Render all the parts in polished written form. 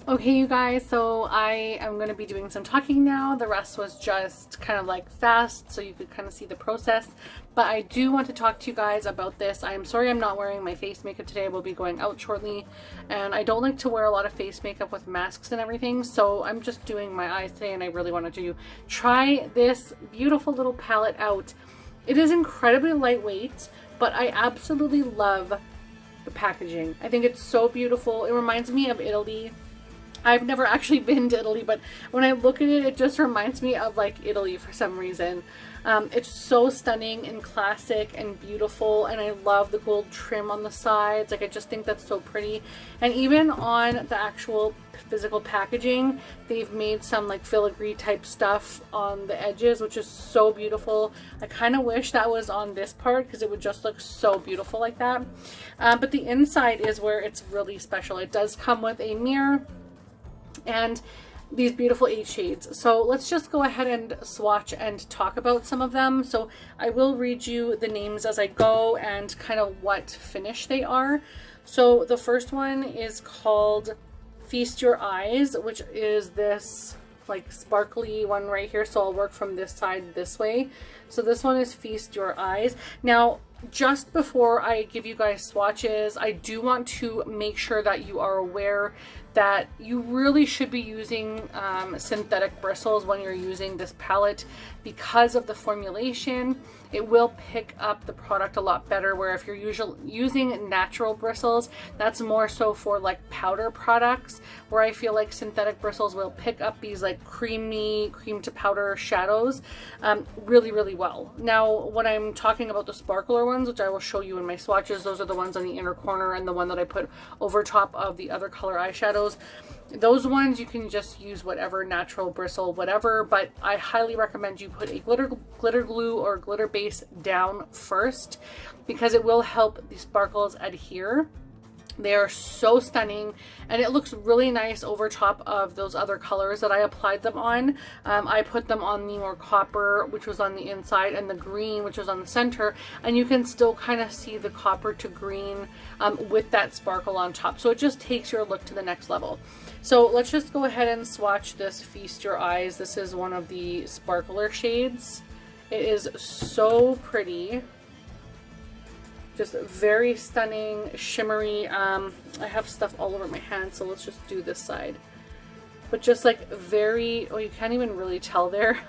Okay, you guys, so I am going to be doing some talking now. The rest was just kind of like fast, so you could kind of see the process. But I do want to talk to you guys about this. I am sorry I'm not wearing my face makeup today. I will be going out shortly. And I don't like to wear a lot of face makeup with masks and everything. So I'm just doing my eyes today, and I really wanted to try this beautiful little palette out. It is incredibly lightweight, but I absolutely love the packaging. I think it's so beautiful. It reminds me of Italy. I've never actually been to Italy, but when I look at it, it just reminds me of like Italy for some reason. It's so stunning and classic and beautiful, and I love the gold trim on the sides. Like, I just think that's so pretty. And even on the actual physical packaging, they've made some like filigree type stuff on the edges, which is so beautiful. I kind of wish that was on this part because it would just look so beautiful like that. But the inside is where it's really special. It does come with a mirror and these beautiful 8 shades. So let's just go ahead and swatch and talk about some of them. So I will read you the names as I go and kind of what finish they are. So the first one is called Feast Your Eyes, which is this like sparkly one right here. So I'll work from this side this way. So this one is Feast Your Eyes. Now, just before I give you guys swatches, I do want to make sure that you are aware that you really should be using synthetic bristles when you're using this palette because of the formulation. It will pick up the product a lot better, where if you're usually using natural bristles, that's more so for like powder products, where I feel like synthetic bristles will pick up these like creamy cream to powder shadows really, really well. Now, when I'm talking about the sparkler ones, which I will show you in my swatches, those are the ones on the inner corner and the one that I put over top of the other color eyeshadows. Those ones you can just use whatever natural bristle, whatever, but I highly recommend you put a glitter glue or glitter base down first because it will help the sparkles adhere. They are so stunning, and it looks really nice over top of those other colors that I applied them on. I put them on the more copper, which was on the inside, and the green, which was on the center, and you can still kind of see the copper to green with that sparkle on top. So it just takes your look to the next level. So let's just go ahead and swatch this Feast Your Eyes. This is one of the sparkler shades. It is so pretty. Just very stunning, shimmery. I have stuff all over my hands, so let's just do this side. But just like very, oh, you can't even really tell there.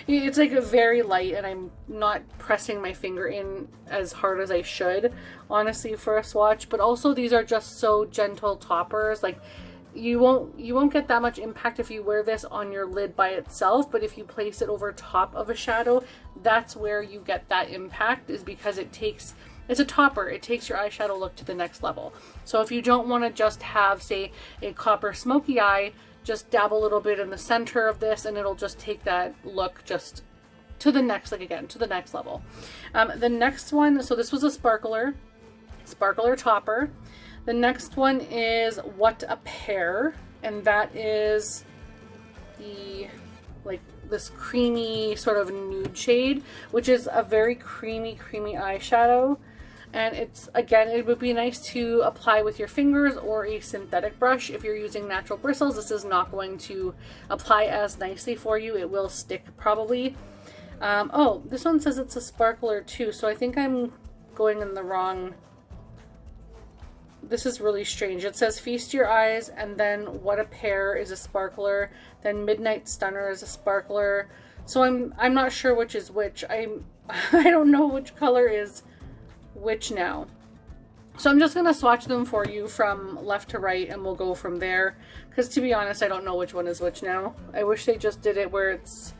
It's like very light, and I'm not pressing my finger in as hard as I should, honestly, for a swatch. But also these are just so gentle toppers. Like, you won't get that much impact if you wear this on your lid by itself, but if you place it over top of a shadow, that's where you get that impact, is because it's a topper. It takes your eyeshadow look to the next level. So if you don't want to just have, say, a copper smoky eye, just dab a little bit in the center of this and it'll just take that look just to the next, like again, to the next level. The next one, so this was a sparkler topper. The next one is What a Pear, and that is the like this creamy sort of nude shade, which is a very creamy eyeshadow. And it's, again, it would be nice to apply with your fingers or a synthetic brush. If you're using natural bristles, this is not going to apply as nicely for you. It will stick probably. Oh, this one says it's a sparkler too, so I think I'm going in the wrong. This is really strange. It says Feast Your Eyes, and then What a Pear is a sparkler, then Midnight Stunner is a sparkler. So I'm not sure which is which. I don't know which color is which now. So I'm just gonna swatch them for you from left to right, and we'll go from there. Because to be honest, I don't know which one is which now. I wish they just did it where it's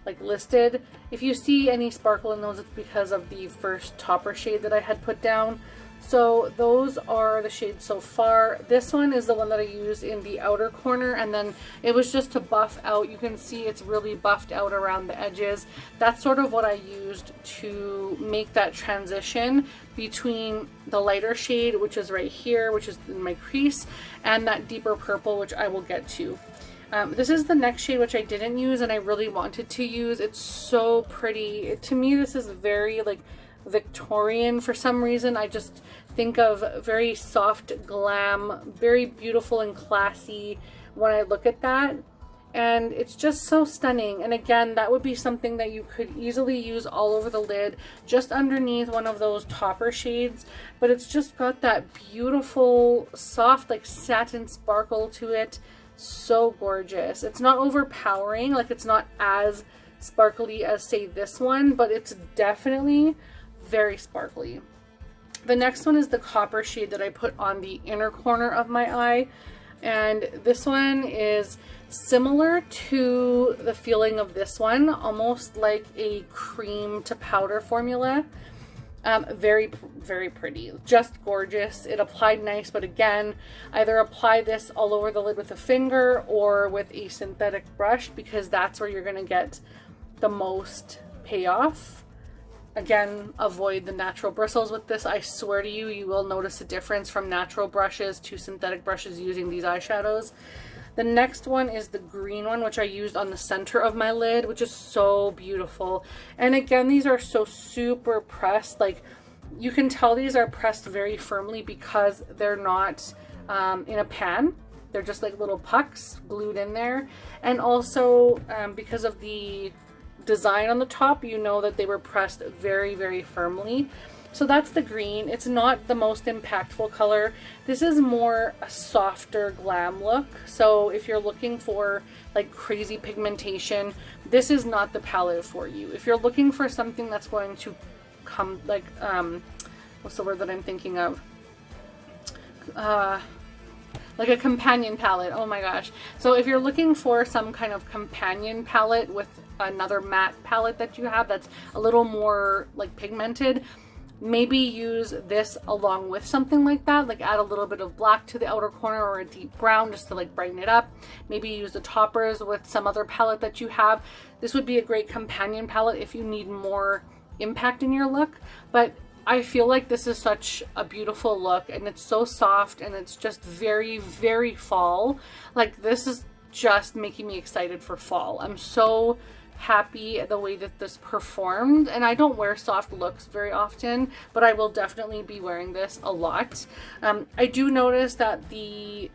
like listed. If you see any sparkle in those, it's because of the first topper shade that I had put down. So those are the shades so far. This one is the one that I used in the outer corner, and then it was just to buff out. You can see it's really buffed out around the edges. That's sort of what I used to make that transition between the lighter shade, which is right here, which is in my crease, and that deeper purple, which I will get to. This is the next shade, which I didn't use and I really wanted to use. It's so pretty. To me, this is very like Victorian for some reason. I just think of very soft glam, very beautiful and classy when I look at that. And it's just so stunning. And again, that would be something that you could easily use all over the lid, just underneath one of those topper shades. But it's just got that beautiful, soft, like satin sparkle to it. So gorgeous. It's not overpowering, like it's not as sparkly as, say, this one, but it's definitely very sparkly. The next one is the copper shade that I put on the inner corner of my eye. And this one is similar to the feeling of this one, almost like a cream to powder formula. Very, very pretty, just gorgeous. It applied nice, but again, either apply this all over the lid with a finger or with a synthetic brush, because that's where you're gonna get the most payoff. Again, avoid the natural bristles with this. I swear to you, you will notice a difference from natural brushes to synthetic brushes using these eyeshadows. The next one is the green one, which I used on the center of my lid, which is so beautiful. And again, these are so super pressed. Like, you can tell these are pressed very firmly because they're not in a pan. They're just like little pucks glued in there. And also because of the design on the top, you know that they were pressed very, very firmly. So that's the green. It's not the most impactful color. This is more a softer glam look. So if you're looking for like crazy pigmentation, this is not the palette for you. If you're looking for something that's going to come like, what's the word that I'm thinking of? Like a companion palette. Oh my gosh. So if you're looking for some kind of companion palette with another matte palette that you have that's a little more like pigmented, maybe use this along with something like that. Like add a little bit of black to the outer corner or a deep brown just to like brighten it up. Maybe use the toppers with some other palette that you have. This would be a great companion palette if you need more impact in your look. But I feel like this is such a beautiful look, and it's so soft, and it's just very, very fall. Like, this is just making me excited for fall. I'm so happy at the way that this performed, and I don't wear soft looks very often, but I will definitely be wearing this a lot. I do notice that the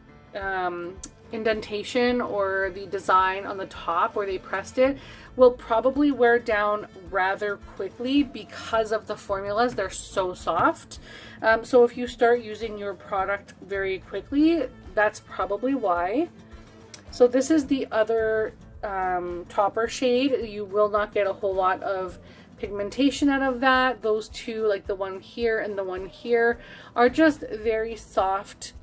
indentation or the design on the top where they pressed it will probably wear down rather quickly because of the formulas. They're so soft. So if you start using your product very quickly, that's probably why. So this is the other topper shade. You will not get a whole lot of pigmentation out of that. Those two, like the one here and the one here, are just very soft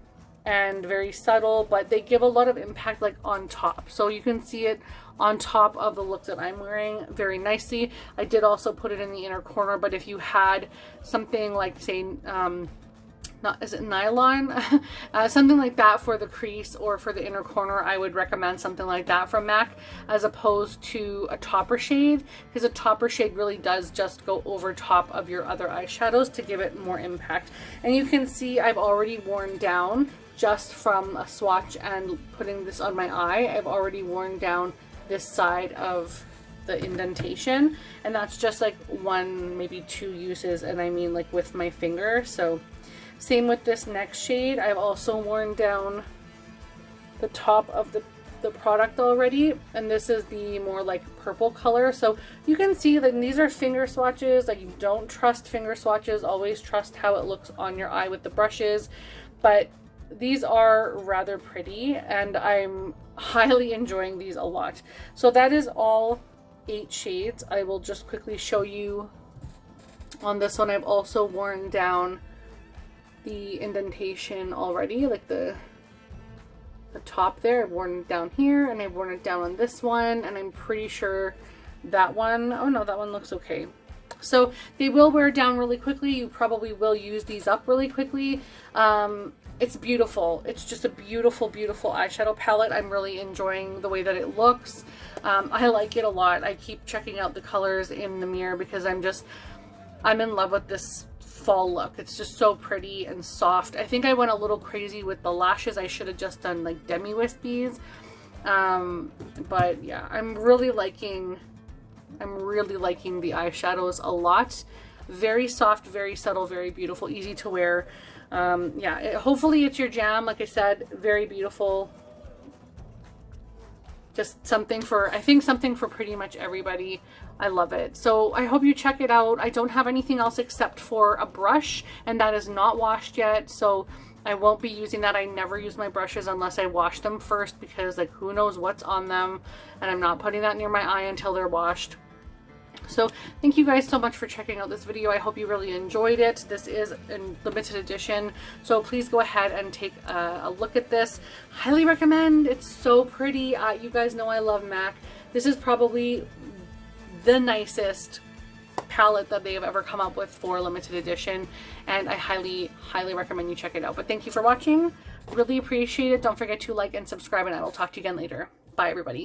and very subtle, but they give a lot of impact like on top. So you can see it on top of the look that I'm wearing very nicely. I did also put it in the inner corner, but if you had something like, say, is it nylon? Something like that for the crease or for the inner corner, I would recommend something like that from MAC as opposed to a topper shade, because a topper shade really does just go over top of your other eyeshadows to give it more impact. And you can see I've already worn down, just from a swatch and putting this on my eye, I've already worn down this side of the indentation, and that's just like one, maybe two uses, and I mean like with my finger. So same with this next shade. I've also worn down the top of the product already, and this is the more like purple color. So you can see that these are finger swatches. Like, you don't trust finger swatches, always trust how it looks on your eye with the brushes. But these are rather pretty, and I'm highly enjoying these a lot. So that is all 8 shades. I will just quickly show you on this one. I've also worn down the indentation already, like the top there. I've worn it down here, and I've worn it down on this one, and I'm pretty sure that one, oh no, that one looks okay. So they will wear down really quickly. You probably will use these up really quickly. It's beautiful. It's just a beautiful, beautiful eyeshadow palette. I'm really enjoying the way that it looks. I like it a lot. I keep checking out the colors in the mirror because I'm in love with this fall look. It's just so pretty and soft. I think I went a little crazy with the lashes. I should have just done like demi-wispies. But yeah, I'm really liking the eyeshadows a lot. Very soft, very subtle, very beautiful, easy to wear. Yeah, hopefully it's your jam. Like I said, very beautiful. Just something for, I think something for pretty much everybody. I love it. So I hope you check it out. I don't have anything else except for a brush, and that is not washed yet. So I won't be using that. I never use my brushes unless I wash them first, because like who knows what's on them, and I'm not putting that near my eye until they're washed. So thank you guys so much for checking out this video. I hope you really enjoyed it. This is a limited edition, so please go ahead and take a look at this. Highly recommend. It's so pretty. You guys know I love MAC. This is probably the nicest palette that they have ever come up with for limited edition, and I highly recommend you check it out. But thank you for watching. Really appreciate it. Don't forget to like and subscribe, and I will talk to you again later. Bye everybody.